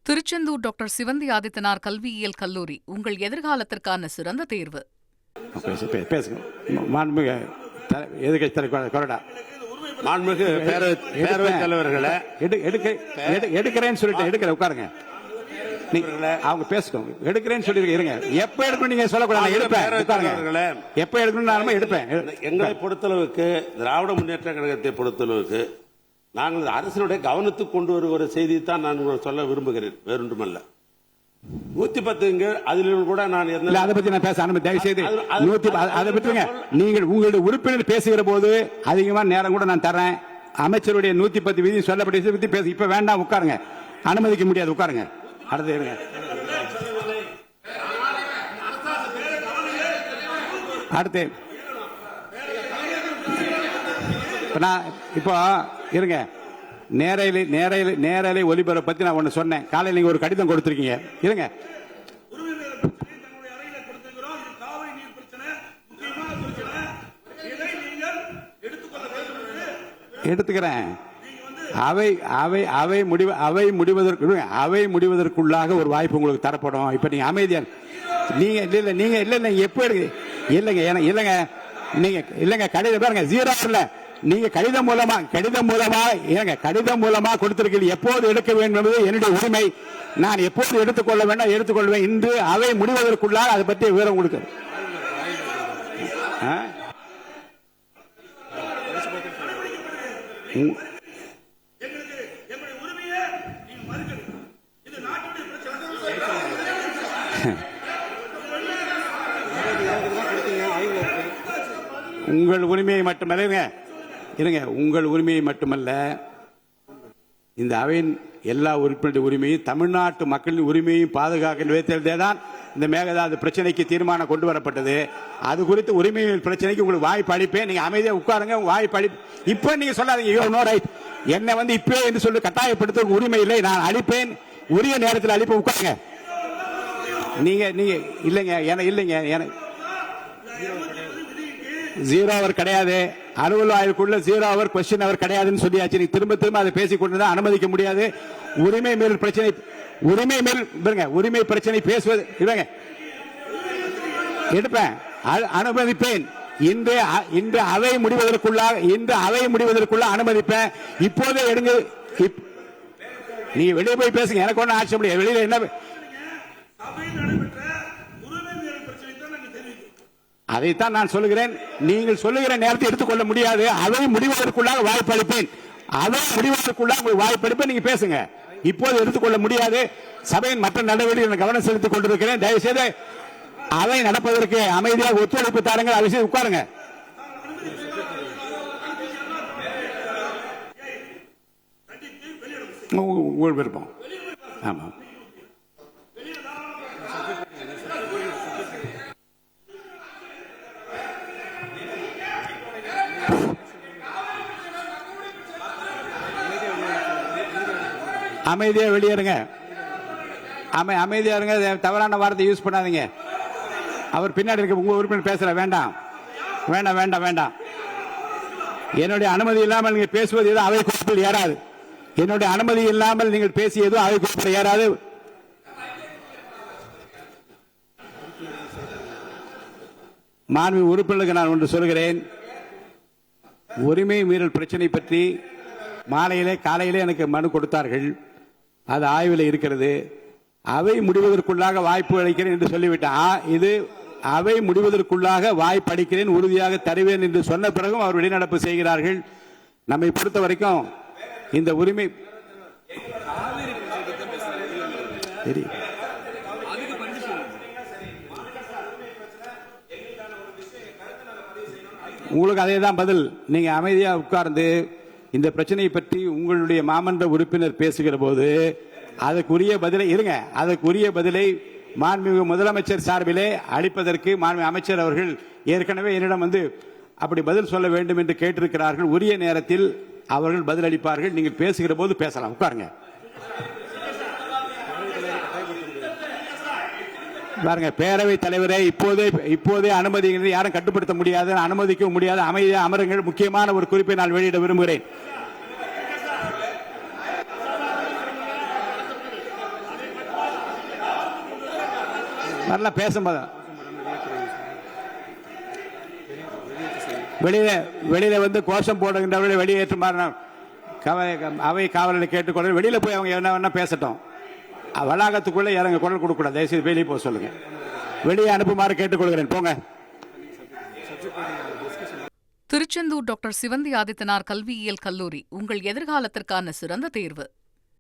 Tiruchendur doctor Sivanthi Adithanar கல்வியியல் கல்லூரி உங்கள் எதிர்காலத்திற்கான சிறந்த தேர்வு. மாண்புமிகு பேரவைத் தலைவர்களை எடுக்கிறேன்னு சொல்லிட்டு எடுக்கிற உட்காருங்க. அவங்க பேசணும். எடுக்கிறேன்னு சொல்லி இருங்க. எப்ப எடுக்கணும் நீங்க சொல்லக்கூடாது. எடுப்பேன். எப்ப எடுக்கணும் எடுப்பேன். எங்களை பொறுத்தளவுக்கு திராவிட முன்னேற்ற கழகத்தை பொறுத்தளவுக்கு நாங்கள் அரசினுடைய கவனத்துக்கு கொண்டு வருகிற செய்தி தான் நான் சொல்ல விரும்புகிறேன். வேறொன்றுமல்ல. 110 அதில் கூட நான் அதை பத்தி நான் பேச அனுமதி தயவு செய்து அதை பற்றிங்க. நீங்கள் உங்களுடைய உறுப்பினர் பேசுகிற போது அதிகமான நேரம் கூட நான் தரேன். அமைச்சருடைய 110 விதி சொல்லப்பட்ட பத்தி பேச இப்ப வேண்டாம். உட்காருங்க. அனுமதிக்க முடியாது. உட்காருங்க. அடுத்து இருங்க. அடுத்து இப்போ இருங்க. நேரலை ஒலிபரப்பை பத்தி நான் ஒன்னு சொன்னேன். காலையில் நீங்க ஒரு கடிதம் கொடுத்திருக்கீங்க. இருங்க. எடுத்துக்கிறேன். அவை முடிவதற்குள்ளாக ஒரு வாய்ப்பு உங்களுக்கு தரப்படும். இப்ப நீங்க அமைதியா நீங்க இல்ல எப்ப இல்லைங்க நீங்க இல்லங்க கடிதம் பாருங்க. ஜீரோ இல்ல நீங்க கடிதம் மூலமா கொடுத்திருக்கீங்க. எப்போது எடுக்க வேண்டும் என்பது என்னுடைய உரிமை. நான் எப்போது எடுத்துக்கொள்ள வேண்டாம் எடுத்துக்கொள்வேன். இன்று அவை முடிவதற்குள்ளாக அதை பற்றி விவரம் கொடுக்க உங்கள் உரிமையை மட்டுமல்ல இருங்க. உங்கள் உரிமையை மட்டுமல்ல, இந்த அவையின் எல்லா உறுப்பினருடைய உரிமையும் தமிழ்நாட்டு மக்களின் உரிமையும் பாதுகாக்கின்ற விதத்திலே தான் இந்த மேகதாது பிரச்சனைக்கு தீர்மானம் கொண்டு வரப்பட்டது. அது குறித்து உரிமை பிரச்சனைக்கு உங்களுக்கு வாய்ப்பு அளிப்பேன். நீங்க அமைதியாக உட்காருங்க. வாய்ப்பு அளி இப்ப நீங்க சொல்லாதீங்க. No right. என்னை இப்பே என்று சொல்லி கட்டாயப்படுத்த உரிமை இல்லை. நான் அளிப்பேன். உரிய நேரத்தில் அளிப்பேன். உட்காருங்க. நீங்க இல்லைங்க. ஜீரோ அவர் கிடையாது. அலுவல் ஆய்வுக்குள்ள ஜீரோ அவர் கொஸ்டின் அவர் கிடையாதுன்னு சொல்லியாச்சு. நீ திரும்ப அதை பேசிக் கொண்டு அனுமதிக்க முடியாது. உரிமை மேல் பிரச்சனை பேசுவது எடுப்பேன். அனுமதிப்பேன். இன்று அவை முடிவதற்குள்ள அனுமதிப்பேன். இப்போதே எடுங்க. நீங்க வெளியே போய் பேசுங்க. எனக்கு ஒன்றும் ஆட்சி முடியாது. வெளியில என்ன அதைத்தான் நான் சொல்லுகிறேன். நீங்கள் சொல்லுகிற நேரத்தை எடுத்துக்கொள்ள முடியாது. அவை முடிவதற்குள்ளாக வாய்ப்பு அளிப்பேன். அவை முடிவதற்குள்ளாக வாய்ப்பு அளிப்பேன். நீங்க பேசுங்க. இப்போது எடுத்துக்கொள்ள முடியாது. சபையின் மற்ற நடவடிக்கைகள் கவனம் செலுத்திக் கொண்டிருக்கிறேன். தயவுசெய்து அவை நடப்பதற்கு அமைதியாக ஒத்துழைப்பு தாருங்கள். அதை செய்து உட்காருங்க. உங்கள் விருப்பம். ஆமா. அமைதியா வெளியேறுங்க. அமைதியா இருங்க. தவறான வார்த்தை யூஸ் பண்ணாதீங்க. அவர் பின்னாடி இருக்க உங்க உறுப்பினர் பேசல. வேண்டாம். என்னுடைய அனுமதி இல்லாமல் நீங்க பேசுவது எதுவும் அவை குறிப்பில் ஏறாது. என்னுடைய அனுமதி இல்லாமல் நீங்கள் பேசியதும் அவை குறிப்பில் ஏறாது. மாண்பு உறுப்பினருக்கு நான் ஒன்று சொல்கிறேன். உரிமை மீறல் பிரச்சனை பற்றி காலையிலே எனக்கு மனு கொடுத்தார்கள். அது ஆய்வில் இருக்கிறது. அவை முடிவதற்குள்ளாக வாய்ப்பு அளிக்கிறேன் என்று சொல்லிவிட்டேன். இது அவை முடிவதற்குள்ளாக வாய்ப்பு அளிக்கிறேன், உறுதியாக தருவேன் என்று சொன்ன பிறகும் அவர் வெளிநடப்பு செய்கிறார்கள். நம்மை பொறுத்த வரைக்கும் இந்த உரிமை உங்களுக்கு அதே தான் பதில். நீங்க அமைதியா உட்கார்ந்து இந்த பிரச்சனையை பற்றி உங்களுடைய மாமன்ற உறுப்பினர் பேசுகிற போது அதற்குரிய பதிலை மாண்புமிகு முதலமைச்சர் சார்பிலே அளிப்பதற்கு மாண்புமிகு அமைச்சர் அவர்கள் ஏற்கனவே என்னிடம் அப்படி பதில் சொல்ல வேண்டும் என்று கேட்டிருக்கிறார்கள். உரிய நேரத்தில் அவர்கள் பதில் அளிப்பார்கள். நீங்கள் பேசுகிற போது பேசலாம். உட்காருங்க. பாருங்க, பேரவைத் தலைவரை இப்போதே அனுமதி யாரும் கட்டுப்படுத்த முடியாது, அனுமதிக்கவும் முடியாது. அமைதியாக அமருங்கள். முக்கியமான ஒரு குறிப்பை நான் வெளியிட விரும்புகிறேன். நல்லா பேசும்போது வெளியில வந்து கோஷம் போடுகின்றவர்களை வெளியேற்றுமாறு அவை காவலரை கேட்டுக்கொள்ள. வெளியில போய் அவங்க என்ன வேணா பேசட்டும், வளாகத்துக்குள்ள இறங்க குரல் கொடுக்கூடாது. தயவுசெய்து வெளியே போக சொல்லுங்க, வெளியே அனுப்புமாறு கேட்டுக்கொள்கிறேன். போங்க. திருச்செந்தூர் டாக்டர் சிவந்தி ஆதித்தனார் கல்வியியல் கல்லூரி உங்கள் எதிர்காலத்திற்கான சிறந்த தேர்வு.